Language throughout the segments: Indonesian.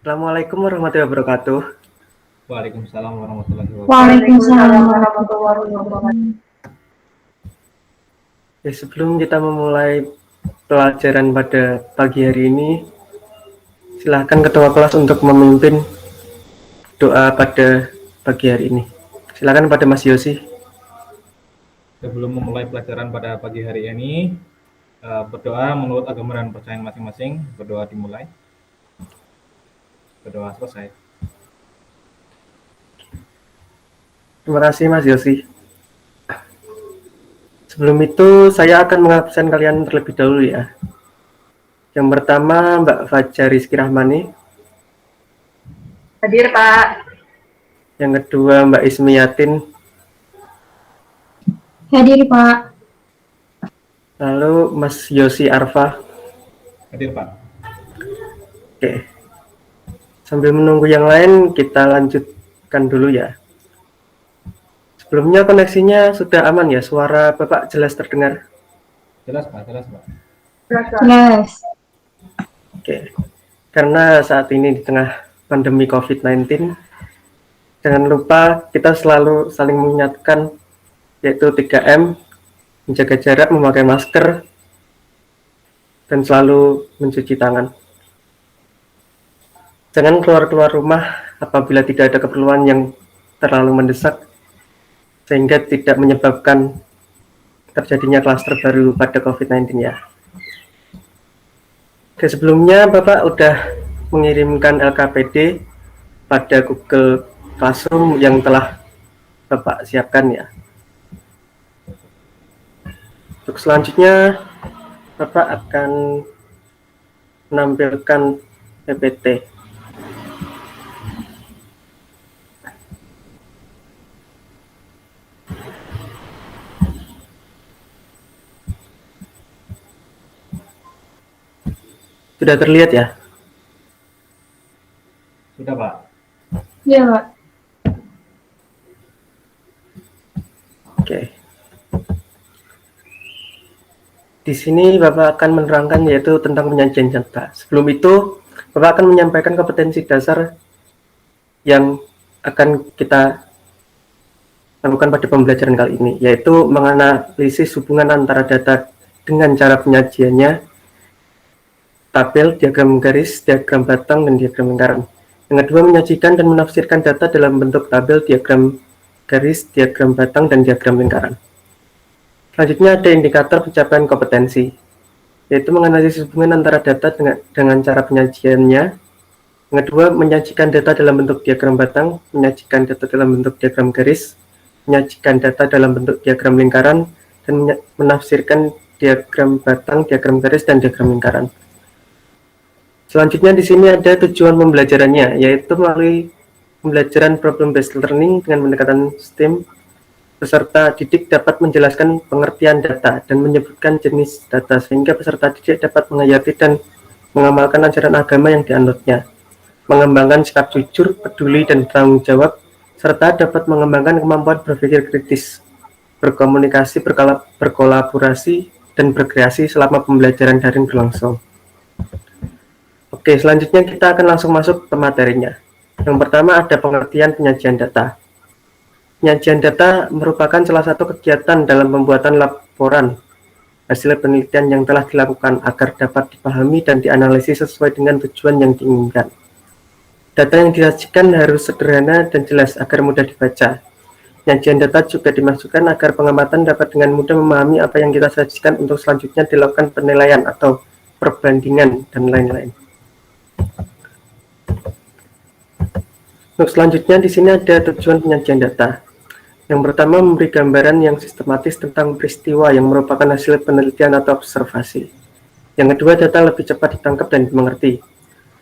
Assalamualaikum warahmatullahi wabarakatuh. Waalaikumsalam warahmatullahi wabarakatuh. Waalaikumsalam warahmatullahi wabarakatuh. Sebelum kita memulai pelajaran pada pagi hari ini, silakan ketua kelas untuk memimpin doa pada pagi hari ini. Silakan pada Mas Yosi. Sebelum memulai pelajaran pada pagi hari ini, berdoa menurut agama dan percayaan masing-masing. Berdoa dimulai. Berdoa selesai. Terima kasih Mas Yosi. Sebelum itu saya akan mengabsen kalian terlebih dahulu ya. Yang pertama Mbak Fajar Rizky Rahmani. Hadir Pak. Yang kedua Mbak Ismi Yatin. Hadir Pak. Lalu Mas Yosi Arfa. Hadir Pak. Oke. Sambil menunggu yang lain, kita lanjutkan dulu ya. Sebelumnya koneksinya sudah aman ya? Suara Bapak jelas terdengar? Jelas Pak, jelas Pak. Jelas. Oke. Karena saat ini di tengah pandemi COVID-19, jangan lupa kita selalu saling mengingatkan, yaitu 3M, menjaga jarak, memakai masker, dan selalu mencuci tangan. Jangan keluar-keluar rumah apabila tidak ada keperluan yang terlalu mendesak, sehingga tidak menyebabkan terjadinya klaster baru pada COVID-19 ya. Oke, sebelumnya Bapak udah mengirimkan LKPD pada Google Classroom yang telah Bapak siapkan ya. Untuk selanjutnya Bapak akan menampilkan PPT. Sudah terlihat ya? Sudah Pak. Iya Pak. Oke. Di sini Bapak akan menerangkan yaitu tentang penyajian data. Sebelum itu, Bapak akan menyampaikan kompetensi dasar yang akan kita lakukan pada pembelajaran kali ini, yaitu menganalisis hubungan antara data dengan cara penyajiannya, tabel, diagram garis, diagram batang, dan diagram lingkaran. Yang kedua, menyajikan dan menafsirkan data dalam bentuk tabel, diagram garis, diagram batang, dan diagram lingkaran. Selanjutnya ada indikator pencapaian kompetensi, yaitu menganalisis hubungan antara data dengan cara penyajiannya. Yang kedua, menyajikan data dalam bentuk diagram batang, menyajikan data dalam bentuk diagram garis, menyajikan data dalam bentuk diagram lingkaran, dan menafsirkan diagram batang, diagram garis, dan diagram lingkaran. Selanjutnya di sini ada tujuan pembelajarannya, yaitu melalui pembelajaran problem-based learning dengan pendekatan STEM. Peserta didik dapat menjelaskan pengertian data dan menyebutkan jenis data sehingga peserta didik dapat menghayati dan mengamalkan ajaran agama yang dianutnya, mengembangkan sikap jujur, peduli, dan bertanggung jawab, serta dapat mengembangkan kemampuan berpikir kritis, berkomunikasi, berkolaborasi, dan berkreasi selama pembelajaran daring berlangsung. Oke, selanjutnya kita akan langsung masuk ke materinya. Yang pertama ada pengertian penyajian data. Penyajian data merupakan salah satu kegiatan dalam pembuatan laporan hasil penelitian yang telah dilakukan agar dapat dipahami dan dianalisis sesuai dengan tujuan yang diinginkan. Data yang disajikan harus sederhana dan jelas agar mudah dibaca. Penyajian data juga dimaksudkan agar pengamatan dapat dengan mudah memahami apa yang kita sajikan untuk selanjutnya dilakukan penilaian atau perbandingan dan lain-lain. Untuk selanjutnya di sini ada tujuan penyajian data. Yang pertama, memberi gambaran yang sistematis tentang peristiwa yang merupakan hasil penelitian atau observasi. Yang kedua, data lebih cepat ditangkap dan dimengerti.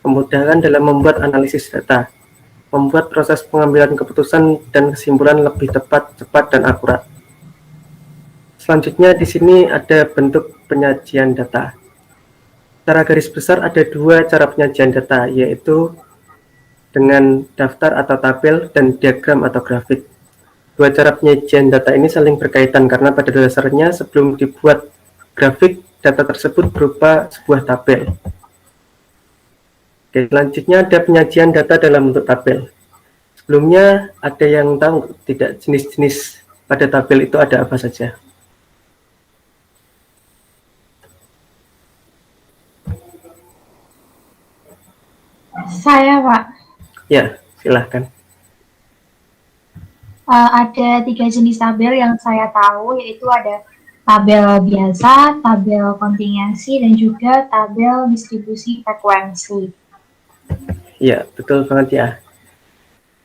Memudahkan dalam membuat analisis data. Membuat proses pengambilan keputusan dan kesimpulan lebih tepat, cepat, dan akurat. Selanjutnya di sini ada bentuk penyajian data. Secara garis besar ada dua cara penyajian data, yaitu dengan daftar atau tabel dan diagram atau grafik. Dua cara penyajian data ini saling berkaitan karena pada dasarnya sebelum dibuat grafik, data tersebut berupa sebuah tabel. Oke, selanjutnya ada penyajian data dalam bentuk tabel. Sebelumnya ada yang tahu tidak jenis-jenis pada tabel itu ada apa saja? Saya, Pak. Ya, silahkan. Ada 3 jenis tabel yang saya tahu, yaitu ada tabel biasa, tabel kontingensi, dan juga tabel distribusi frekuensi. Ya, betul banget ya.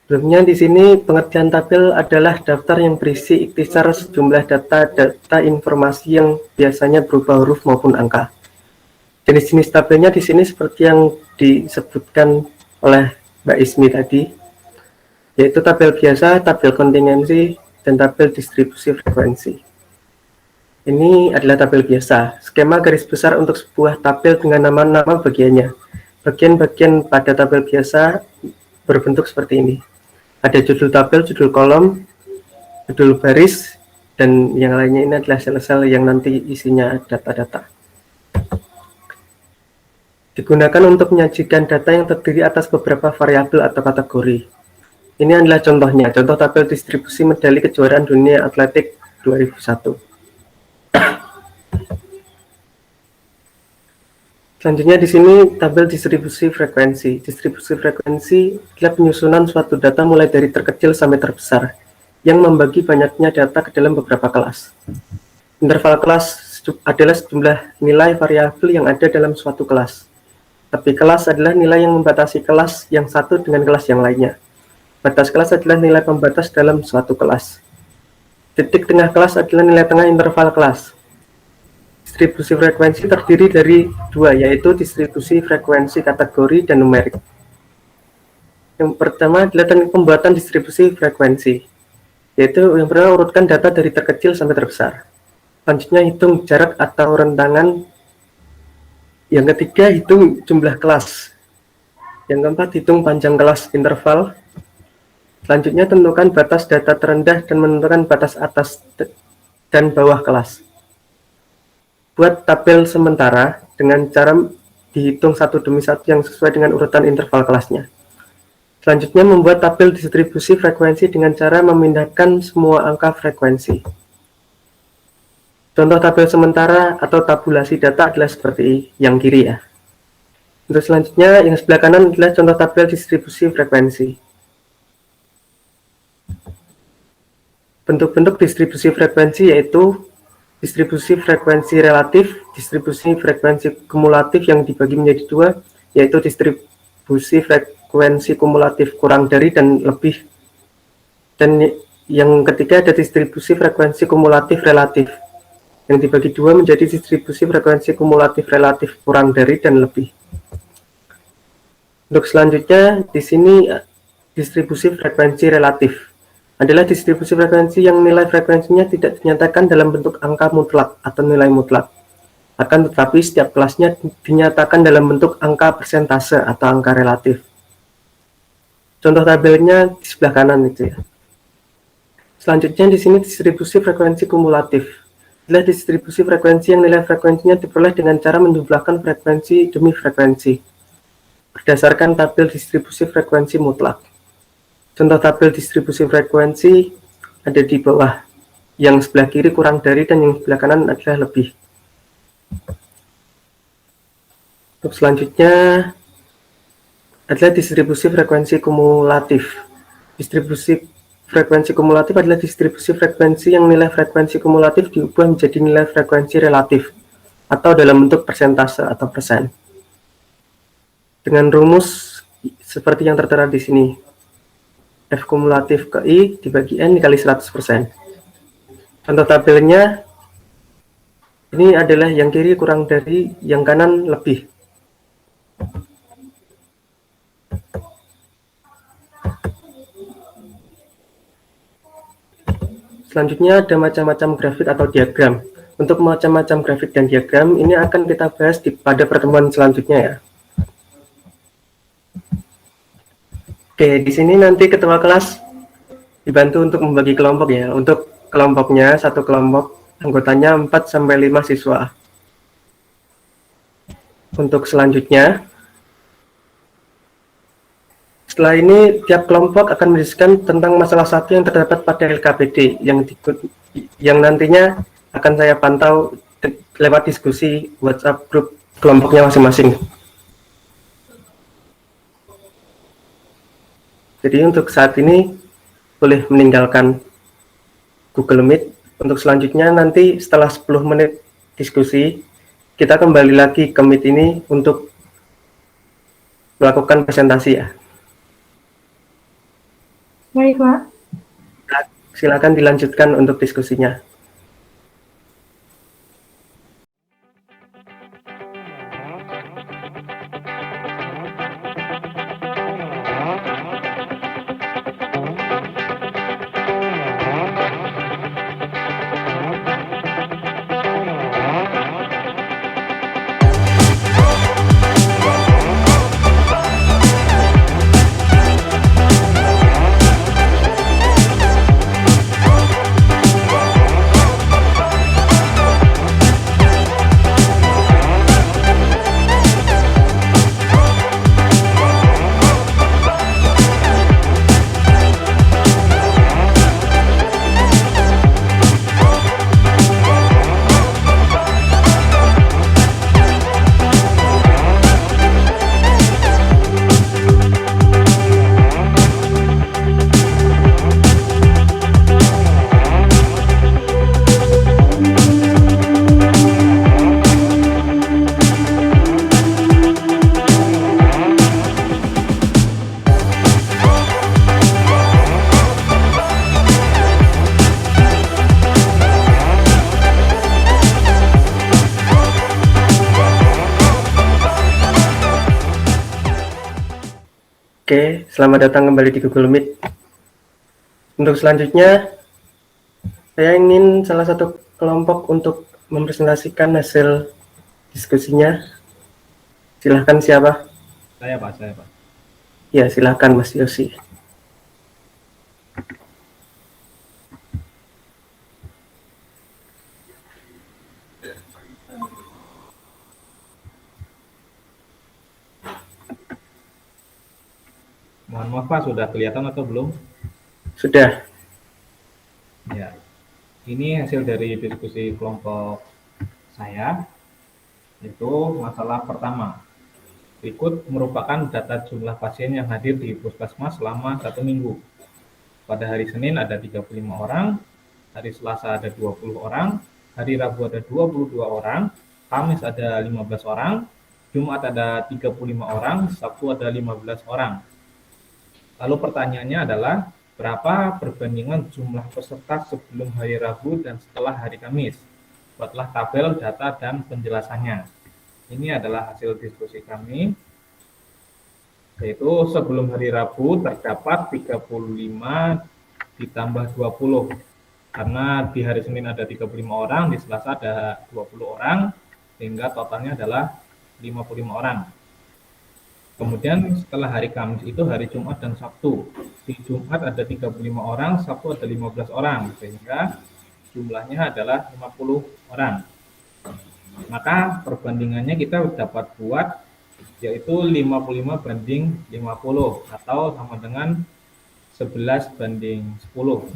Sebelumnya di sini pengertian tabel adalah daftar yang berisi ikhtisar sejumlah data informasi yang biasanya berupa huruf maupun angka. Jenis-jenis tabelnya di sini seperti yang disebutkan oleh Mbak Ismi tadi, yaitu tabel biasa, tabel kontingensi, dan tabel distribusi frekuensi. Ini adalah tabel biasa, skema garis besar untuk sebuah tabel dengan nama-nama bagiannya. Bagian-bagian pada tabel biasa berbentuk seperti ini. Ada judul tabel, judul kolom, judul baris, dan yang lainnya ini adalah sel-sel yang nanti isinya data-data. Digunakan untuk menyajikan data yang terdiri atas beberapa variabel atau kategori. Ini adalah contohnya, contoh tabel distribusi medali kejuaraan dunia atletik 2001. Selanjutnya di sini tabel distribusi frekuensi. Distribusi frekuensi adalah penyusunan suatu data mulai dari terkecil sampai terbesar, yang membagi banyaknya data ke dalam beberapa kelas. Interval kelas adalah sejumlah nilai variabel yang ada dalam suatu kelas. Tapi kelas adalah nilai yang membatasi kelas yang satu dengan kelas yang lainnya. Batas kelas adalah nilai pembatas dalam suatu kelas. Titik tengah kelas adalah nilai tengah interval kelas. Distribusi frekuensi terdiri dari dua, yaitu distribusi frekuensi kategori dan numerik. Yang pertama adalah teknik pembuatan distribusi frekuensi, yaitu yang pertama urutkan data dari terkecil sampai terbesar. Selanjutnya hitung jarak atau rentangan. Yang ketiga, hitung jumlah kelas. Yang keempat, hitung panjang kelas interval. Selanjutnya, tentukan batas data terendah dan menentukan batas atas dan bawah kelas. Buat tabel sementara dengan cara dihitung satu demi satu yang sesuai dengan urutan interval kelasnya. Selanjutnya, membuat tabel distribusi frekuensi dengan cara memindahkan semua angka frekuensi. Contoh tabel sementara atau tabulasi data adalah seperti yang kiri ya. Untuk selanjutnya, yang sebelah kanan adalah contoh tabel distribusi frekuensi. Bentuk-bentuk distribusi frekuensi yaitu distribusi frekuensi relatif, distribusi frekuensi kumulatif yang dibagi menjadi dua, yaitu distribusi frekuensi kumulatif kurang dari dan lebih. Dan yang ketiga ada distribusi frekuensi kumulatif relatif, yang dibagi dua menjadi distribusi frekuensi kumulatif relatif kurang dari dan lebih. Untuk selanjutnya, di sini distribusi frekuensi relatif adalah distribusi frekuensi yang nilai frekuensinya tidak dinyatakan dalam bentuk angka mutlak atau nilai mutlak. Akan tetapi setiap kelasnya dinyatakan dalam bentuk angka persentase atau angka relatif. Contoh tabelnya di sebelah kanan itu ya. Selanjutnya di sini distribusi frekuensi kumulatif adalah distribusi frekuensi yang nilai frekuensinya diperoleh dengan cara menjumlahkan frekuensi demi frekuensi berdasarkan tabel distribusi frekuensi mutlak. Contoh tabel distribusi frekuensi ada di bawah, yang sebelah kiri kurang dari dan yang sebelah kanan adalah lebih. Untuk selanjutnya adalah distribusi frekuensi kumulatif. Distribusi frekuensi kumulatif adalah distribusi frekuensi yang nilai frekuensi kumulatif diubah menjadi nilai frekuensi relatif atau dalam bentuk persentase atau persen. Dengan rumus seperti yang tertera di sini. F kumulatif ke I dibagi N dikali 100%. Contoh tabelnya ini adalah yang kiri kurang dari, yang kanan lebih. Selanjutnya ada macam-macam grafik atau diagram. Untuk macam-macam grafik dan diagram ini akan kita bahas pada pertemuan selanjutnya ya. Oke, di sini nanti ketua kelas dibantu untuk membagi kelompok ya. Untuk kelompoknya, satu kelompok anggotanya 4-5 siswa. Untuk selanjutnya Setelah ini, tiap kelompok akan mendiskusikan tentang masalah satu yang terdapat pada LKPD yang nantinya akan saya pantau lewat diskusi WhatsApp grup kelompoknya masing-masing. Jadi untuk saat ini boleh meninggalkan Google Meet. Untuk selanjutnya nanti setelah 10 menit diskusi, kita kembali lagi ke Meet ini untuk melakukan presentasi ya. Baik, Pak. Silakan dilanjutkan untuk diskusinya. Oke, selamat datang kembali di Google Meet. Untuk selanjutnya, saya ingin salah satu kelompok untuk mempresentasikan hasil diskusinya. Silahkan siapa? Saya Pak. Ya, silahkan Mas Yosi. Mohon maaf Pak, sudah kelihatan atau belum? Sudah. Ya, ini hasil dari diskusi kelompok saya, itu masalah pertama. Berikut merupakan data jumlah pasien yang hadir di Puskesmas selama 1 minggu. Pada hari Senin ada 35 orang, hari Selasa ada 20 orang, hari Rabu ada 22 orang, Kamis ada 15 orang, Jumat ada 35 orang, Sabtu ada 15 orang. Lalu pertanyaannya adalah, berapa perbandingan jumlah peserta sebelum hari Rabu dan setelah hari Kamis? Buatlah tabel data dan penjelasannya. Ini adalah hasil diskusi kami, yaitu sebelum hari Rabu terdapat 35 ditambah 20. Karena di hari Senin ada 35 orang, di Selasa ada 20 orang, sehingga totalnya adalah 55 orang. Kemudian setelah hari Kamis itu hari Jumat dan Sabtu. Di Jumat ada 35 orang, Sabtu ada 15 orang, sehingga jumlahnya adalah 50 orang. Maka perbandingannya kita dapat buat yaitu 55 banding 50 atau sama dengan 11 banding 10.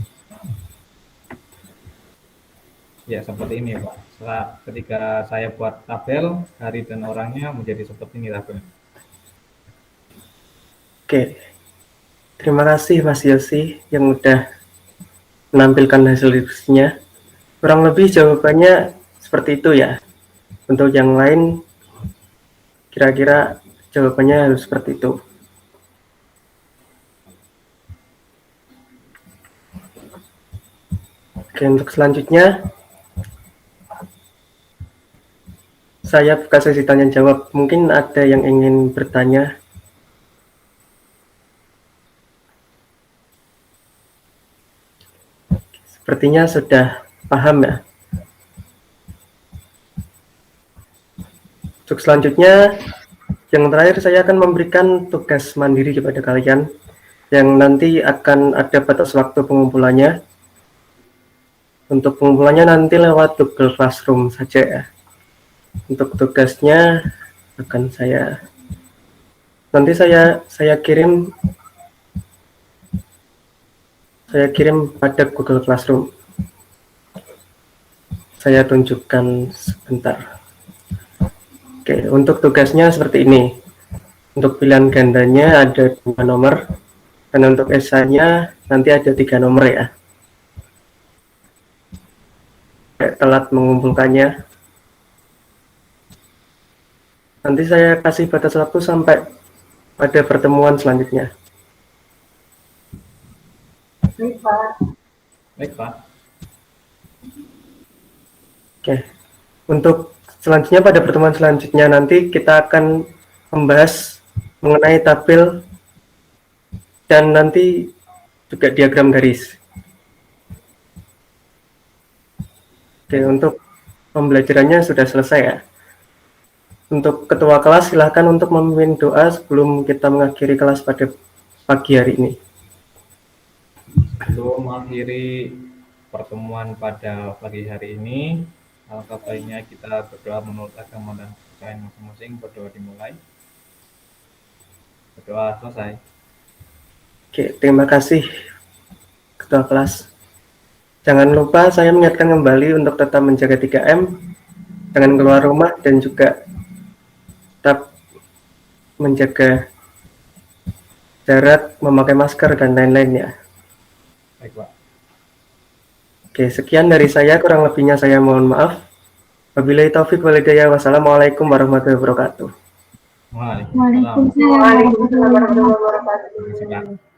Ya, seperti ini Pak. Ketika saya buat tabel, hari dan orangnya menjadi seperti ini tabelnya. Oke, terima kasih Mas Yosi yang udah menampilkan hasil diskusinya. Kurang lebih jawabannya seperti itu ya. Untuk yang lain, kira-kira jawabannya harus seperti itu. Oke, untuk selanjutnya, saya buka sesi tanya jawab. Mungkin ada yang ingin bertanya. Sepertinya sudah paham ya. Untuk selanjutnya, yang terakhir saya akan memberikan tugas mandiri kepada kalian yang nanti akan ada batas waktu pengumpulannya. Untuk pengumpulannya nanti lewat Google Classroom saja ya. Untuk tugasnya akan nanti saya kirim saya kirim pada Google Classroom. Saya tunjukkan sebentar. Oke, untuk tugasnya seperti ini. Untuk pilihan gandanya ada 2 nomor, dan untuk esainya nanti ada 3 nomor ya. Telat mengumpulkannya. Nanti saya kasih batas waktu sampai pada pertemuan selanjutnya. Baik, Pak. Oke, untuk selanjutnya pada pertemuan selanjutnya nanti kita akan membahas mengenai tabel dan nanti juga diagram garis. Oke, untuk pembelajarannya sudah selesai ya. Untuk ketua kelas silahkan untuk memimpin doa sebelum kita mengakhiri kelas pada pagi hari ini. Sebelum mengakhiri pertemuan pada pagi hari ini, alangkah baiknya kita berdoa menurut agama dan kepercayaan masing-masing. Berdoa dimulai. Berdoa selesai. Oke, terima kasih ketua kelas. Jangan lupa saya mengingatkan kembali untuk tetap menjaga 3M, jangan keluar rumah dan juga tetap menjaga jarak, memakai masker dan lain-lainnya. Baik, Pak. Oke, sekian dari saya, kurang lebihnya saya mohon maaf. Wabillahi taufik wal hidayah. Wassalamualaikum warahmatullahi wabarakatuh. Waalaikumsalam. Waalaikumsalam warahmatullahi wabarakatuh. Terima kasih, Pak.